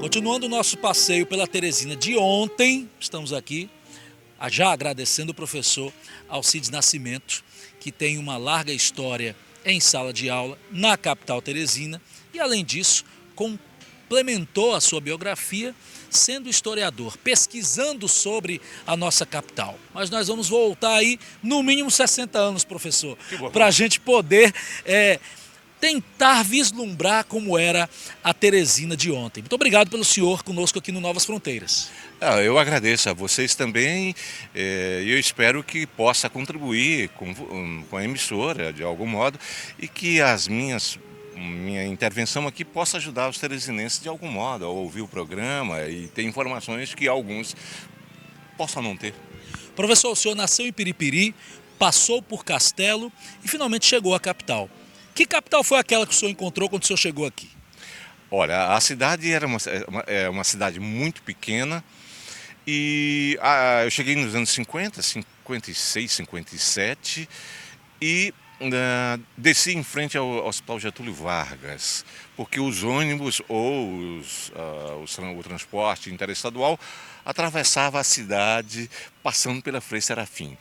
Continuando o nosso passeio pela Teresina de ontem, estamos aqui já agradecendo o professor Alcides Nascimento, que tem uma larga história em sala de aula na capital teresina e, além disso, complementou a sua biografia sendo historiador, pesquisando sobre a nossa capital. Mas nós vamos voltar aí no mínimo 60 anos, professor, para a gente poder tentar vislumbrar como era a Teresina de ontem. Muito obrigado pelo senhor conosco aqui no Novas Fronteiras. Eu agradeço a vocês também e eu espero que possa contribuir com a emissora de algum modo e que minha intervenção aqui possa ajudar os teresinenses de algum modo a ouvir o programa e ter informações que alguns possam não ter. Professor, o senhor nasceu em Piripiri, passou por Castelo e finalmente chegou à capital. Que capital foi aquela que o senhor encontrou quando o senhor chegou aqui? Olha, a cidade era uma cidade muito pequena e eu cheguei nos anos 50, 56, 57 e desci em frente ao Hospital Getúlio Vargas, porque os ônibus ou o transporte interestadual atravessava a cidade passando pela Frei Serafim.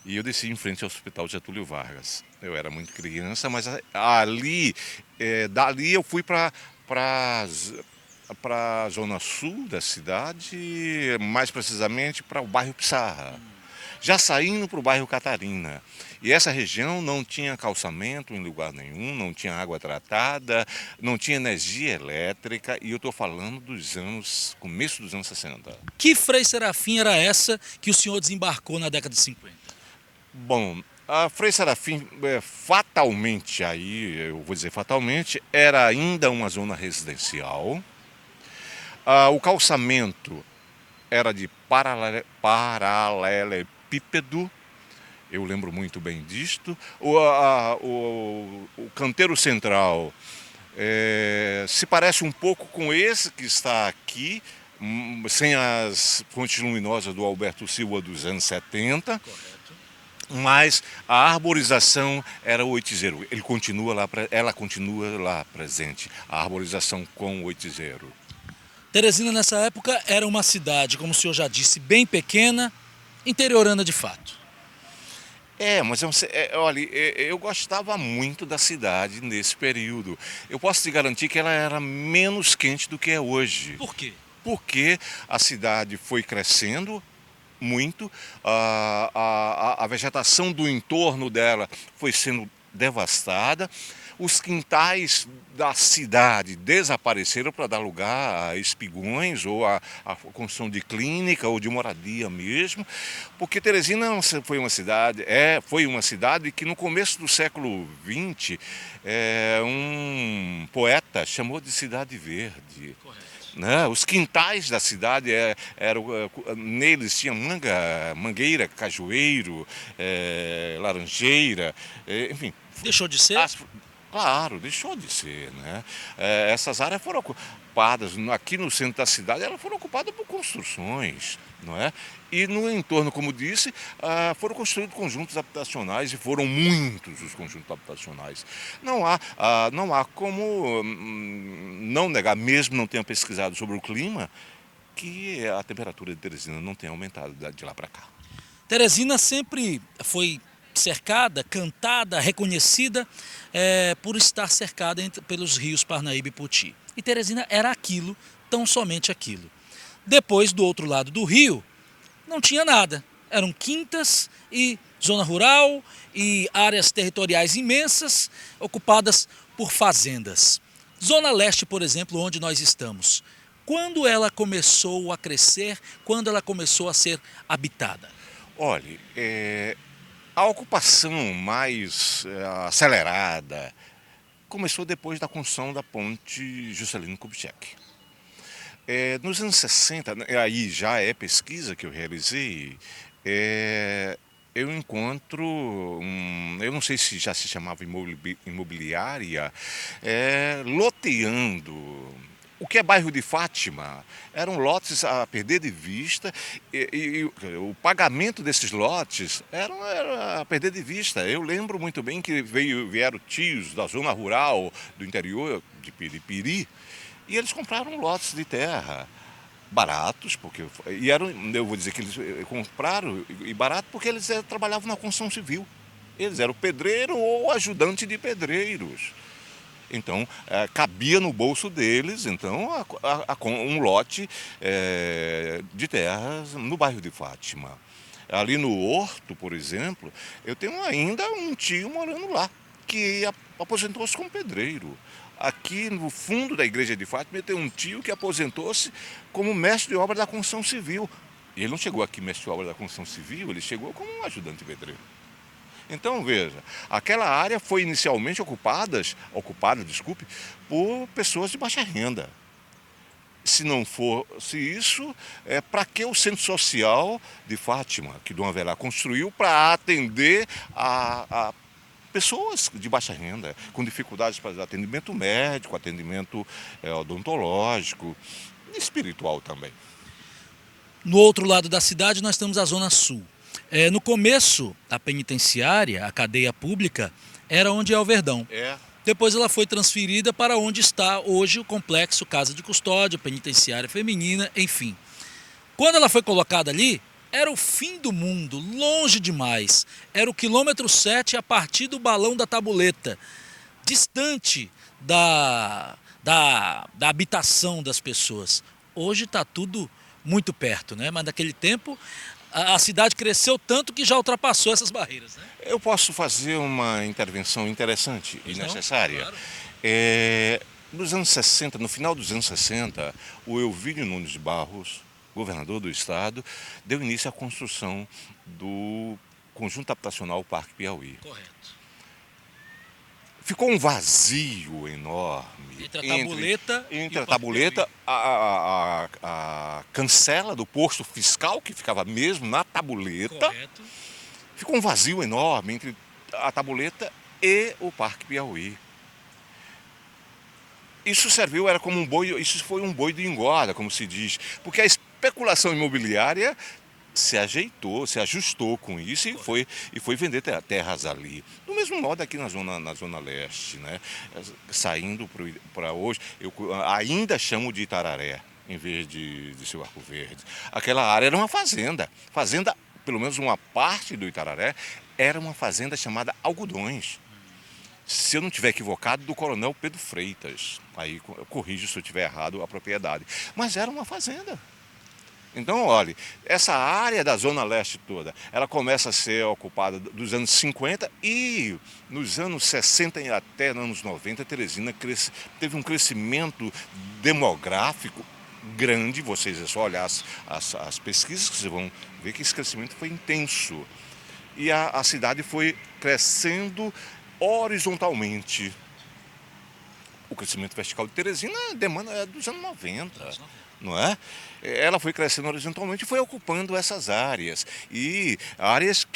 E eu desci em frente ao Hospital Getúlio Vargas. Eu era muito criança, mas dali eu fui para a zona sul da cidade, mais precisamente para o bairro Pissarra. Já saindo para o bairro Catarina. E essa região não tinha calçamento em lugar nenhum, não tinha água tratada, não tinha energia elétrica, e eu estou falando começo dos anos 60. Que Frei Serafim era essa que o senhor desembarcou na década de 50? Bom, a Frei Serafim, fatalmente eu vou dizer fatalmente, era ainda uma zona residencial. O calçamento era de paralelepípedo, eu lembro muito bem disto. O canteiro central se parece um pouco com esse que está aqui, sem as fontes luminosas do Alberto Silva dos anos 70. Correto. Mas a arborização era o oitizeiro. Ela continua lá presente, a arborização com o oitizeiro. Teresina nessa época era uma cidade, como o senhor já disse, bem pequena, interiorana de fato. Mas olha, eu gostava muito da cidade nesse período. Eu posso te garantir que ela era menos quente do que é hoje. Por quê? Porque a cidade foi crescendo muito, a vegetação do entorno dela foi sendo devastada, os quintais da cidade desapareceram para dar lugar a espigões ou a construção de clínica ou de moradia mesmo, porque Teresina foi uma cidade que no começo do século XX um poeta chamou de Cidade Verde. Correto. Né? Os quintais da cidade neles tinha mangueira, cajueiro, laranjeira, enfim. Deixou de ser? Claro, deixou de ser, né? Essas áreas foram ocupadas, aqui no centro da cidade, elas foram ocupadas por construções, não é? E no entorno, como disse, foram construídos conjuntos habitacionais e foram muitos os conjuntos habitacionais. Não há como não negar, mesmo não tenha pesquisado sobre o clima, que a temperatura de Teresina não tenha aumentado de lá para cá. Teresina sempre foi cercada, cantada, reconhecida por estar cercada pelos rios Parnaíba e Poti. E Teresina era aquilo, tão somente aquilo. Depois, do outro lado do rio, não tinha nada. Eram quintas e zona rural e áreas territoriais imensas ocupadas por fazendas. Zona Leste, por exemplo, onde nós estamos. Quando ela começou a crescer, quando ela começou a ser habitada? Olhe, a ocupação mais acelerada começou depois da construção da ponte Juscelino Kubitschek. Nos anos 60, aí já é pesquisa que eu realizei, eu encontro, eu não sei se já se chamava imobiliária, loteando. O que é bairro de Fátima eram lotes a perder de vista e o pagamento desses lotes era a perder de vista. Eu lembro muito bem que vieram tios da zona rural do interior de Piripiri E eles compraram lotes de terra baratos, porque e eram, eu vou dizer que eles compraram e barato porque eles trabalhavam na construção civil. Eles eram pedreiro ou ajudante de pedreiros. Então, cabia no bolso deles, então, um lote de terras no bairro de Fátima. Ali no Horto, por exemplo, eu tenho ainda um tio morando lá, que aposentou-se como pedreiro. Aqui no fundo da igreja de Fátima, eu tenho um tio que aposentou-se como mestre de obra da construção civil. E ele não chegou aqui mestre de obra da construção civil, ele chegou como um ajudante pedreiro. Então, veja, aquela área foi inicialmente ocupada, desculpe, por pessoas de baixa renda. Se não fosse isso, para que o Centro Social de Fátima, que Dom Avelar construiu para atender a pessoas de baixa renda, com dificuldades para atendimento médico, atendimento odontológico, espiritual também. No outro lado da cidade nós temos a Zona Sul. No começo, a penitenciária, a cadeia pública, era onde é o Verdão. Depois ela foi transferida para onde está hoje o complexo Casa de Custódia, penitenciária feminina, enfim. Quando ela foi colocada ali, era o fim do mundo, longe demais. Era o quilômetro 7 a partir do balão da Tabuleta, distante da habitação das pessoas. Hoje está tudo muito perto, né? Mas naquele tempo a cidade cresceu tanto que já ultrapassou essas barreiras, né? Eu posso fazer uma intervenção interessante e necessária. Claro. Nos anos 60, no final dos anos 60, o Elvídio Nunes de Barros, governador do estado, deu início à construção do conjunto habitacional Parque Piauí. Correto. Ficou um vazio enorme Entre a Tabuleta entre a Tabuleta, a cancela do posto fiscal, que ficava mesmo na Tabuleta. Correto. Ficou um vazio enorme entre a Tabuleta e o Parque Piauí. Isso foi um boi de engorda, como se diz, porque a especulação imobiliária se ajeitou, se ajustou com isso e foi vender terras ali. Do mesmo modo aqui na zona leste, né? Saindo para hoje, eu ainda chamo de Itararé, em vez de Seu Arco Verde. Aquela área era uma fazenda. Fazenda, pelo menos uma parte do Itararé, era uma fazenda chamada Algodões. Se eu não estiver equivocado, do coronel Pedro Freitas. Aí eu corrijo se eu estiver errado a propriedade. Mas era uma fazenda. Então, olhe, essa área da Zona Leste toda, ela começa a ser ocupada dos anos 50 e nos anos 60 e até nos anos 90, Teresina teve um crescimento demográfico grande. Vocês é só olhar as pesquisas que vocês vão ver que esse crescimento foi intenso. E a cidade foi crescendo horizontalmente. O crescimento vertical de Teresina é dos anos 90. Não é? Ela foi crescendo horizontalmente e foi ocupando essas áreas. E áreas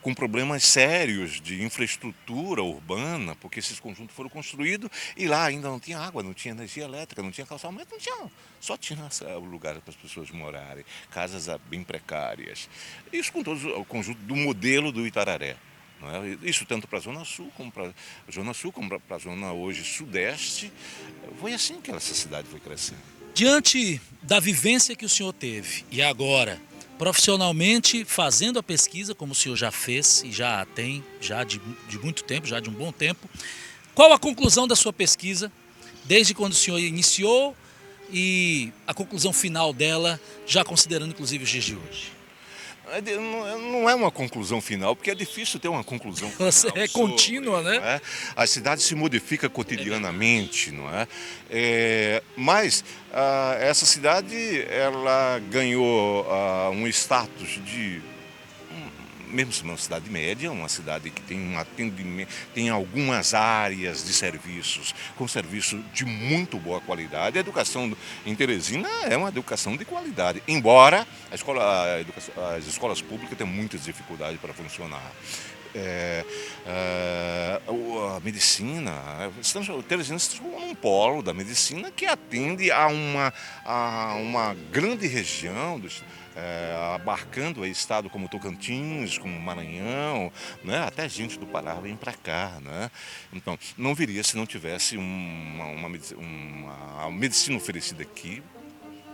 com problemas sérios de infraestrutura urbana, porque esses conjuntos foram construídos e lá ainda não tinha água, não tinha energia elétrica, não tinha calçamento, só tinha lugar para as pessoas morarem, casas bem precárias. Isso com todo o conjunto do modelo do Itararé. Não é? Isso tanto para a Zona Sul, como para a Zona hoje Sudeste. Foi assim que essa cidade foi crescendo. Diante da vivência que o senhor teve e agora, profissionalmente, fazendo a pesquisa, como o senhor já fez e já tem, já de muito tempo, já de um bom tempo, qual a conclusão da sua pesquisa, desde quando o senhor iniciou e a conclusão final dela, já considerando inclusive os dias de hoje? Não é uma conclusão final, porque é difícil ter uma conclusão final. É contínua, né? Não é? A cidade se modifica cotidianamente, não é? Mas essa cidade, ela ganhou um status de, mesmo sendo uma cidade média, uma cidade que tem um atendimento, tem algumas áreas de serviços, com serviço de muito boa qualidade. A educação em Teresina é uma educação de qualidade, embora as escolas públicas tenham muitas dificuldades para funcionar. a medicina. Teresina se tornou um polo da medicina que atende a uma grande região abarcando aí estado como Tocantins, como Maranhão, né? Até gente do Pará vem para cá, né? Então, não viria se não tivesse a medicina oferecida aqui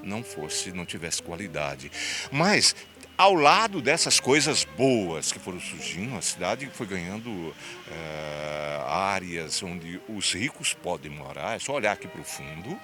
não tivesse qualidade. Mas, ao lado dessas coisas boas que foram surgindo, a cidade foi ganhando áreas onde os ricos podem morar. É só olhar aqui para o fundo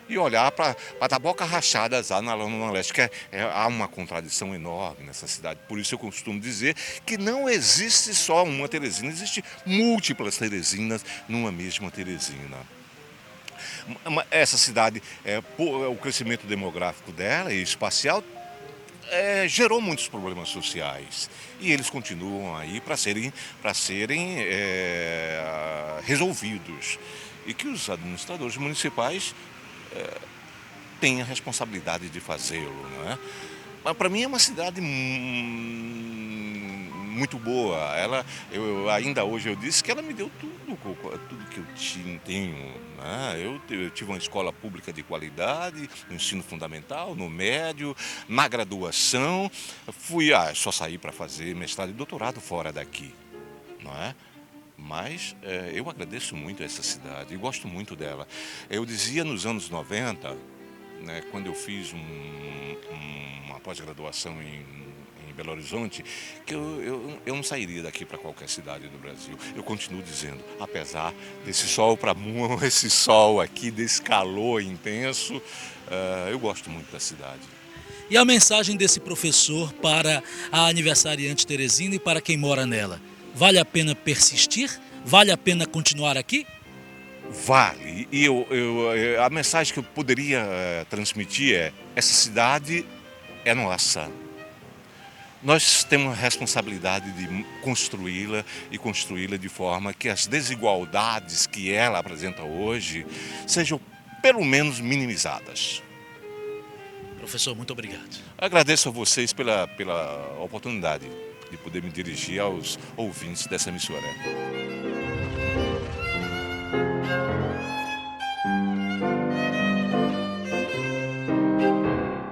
e olhar para a Taboca Rachadas lá na Zona Leste, que há uma contradição enorme nessa cidade. Por isso eu costumo dizer que não existe só uma Teresina, existe múltiplas Teresinas numa mesma Teresina. Essa cidade, o crescimento demográfico dela e espacial gerou muitos problemas sociais e eles continuam aí para serem resolvidos e que os administradores municipais têm a responsabilidade de fazê-lo, né? Mas para mim é uma cidade muito boa. Ainda hoje eu disse que ela me deu tudo que eu tenho, né? Eu tive uma escola pública de qualidade, no ensino fundamental, no médio, na graduação. Só saí para fazer mestrado e doutorado fora daqui, não é? Mas eu agradeço muito a essa cidade e gosto muito dela. Eu dizia nos anos 90, né, quando eu fiz uma pós-graduação em Belo Horizonte, que eu não sairia daqui para qualquer cidade do Brasil. Eu continuo dizendo, apesar desse sol para esse sol aqui, desse calor intenso, eu gosto muito da cidade. E a mensagem desse professor para a aniversariante Teresina e para quem mora nela? Vale a pena persistir? Vale a pena continuar aqui? Vale. E a mensagem que eu poderia transmitir essa cidade é nossa. Nós temos a responsabilidade de construí-la e construí-la de forma que as desigualdades que ela apresenta hoje sejam pelo menos minimizadas. Professor, muito obrigado. Agradeço a vocês pela oportunidade de poder me dirigir aos ouvintes dessa emissora.